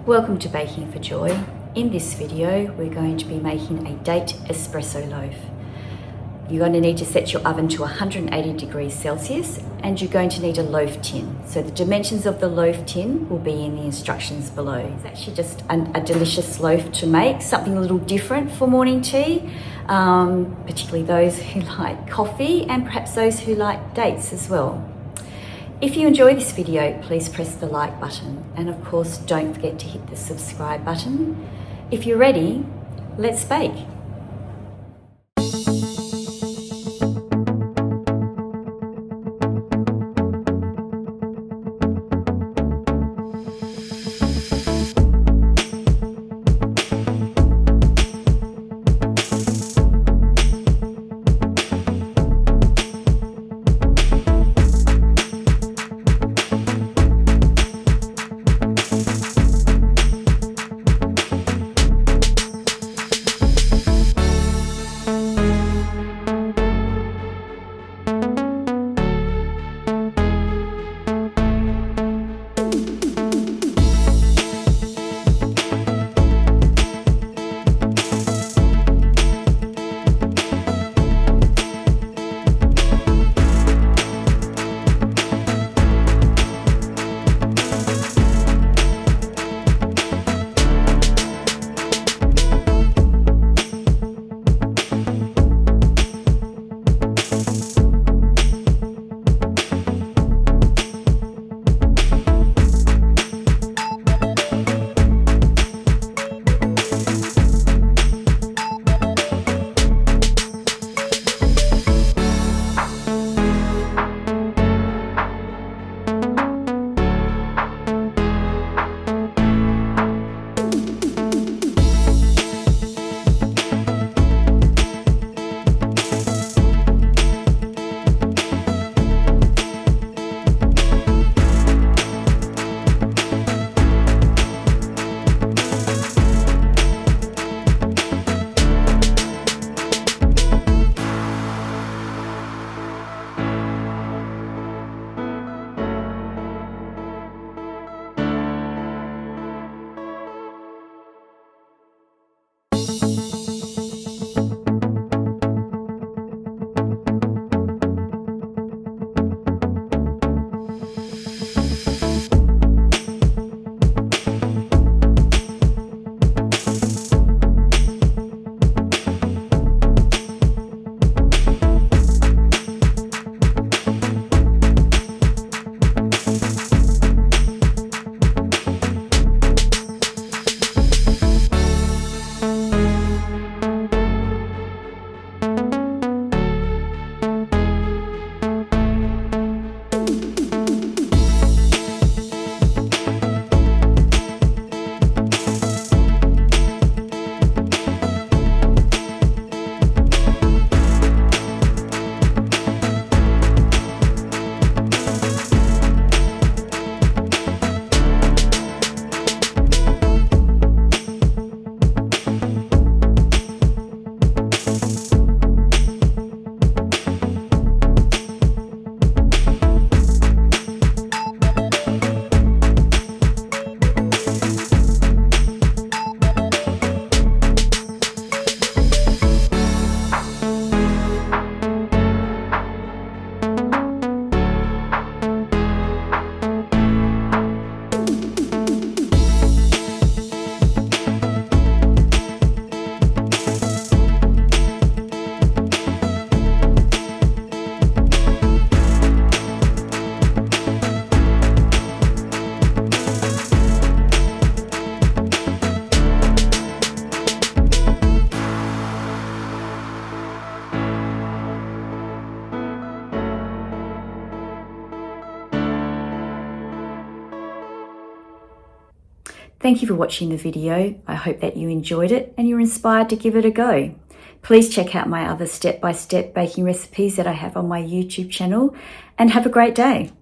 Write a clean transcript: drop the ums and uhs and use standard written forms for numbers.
Welcome to Baking for Joy. In this video, we're going to be making a date espresso loaf. You're going to need to set your oven to 180 degrees Celsius and you're going to need a loaf tin. So the dimensions of the loaf tin will be in the instructions below. It's actually just a delicious loaf to make, something a little different for morning tea, particularly those who like coffee and perhaps those who like dates as well. If you enjoy this video, please press the like button and of course don't forget to hit the subscribe button. If you're ready, let's bake. Thank you for watching the video. I hope that you enjoyed it and you're inspired to give it a go. Please check out my other step-by-step baking recipes that I have on my YouTube channel and have a great day.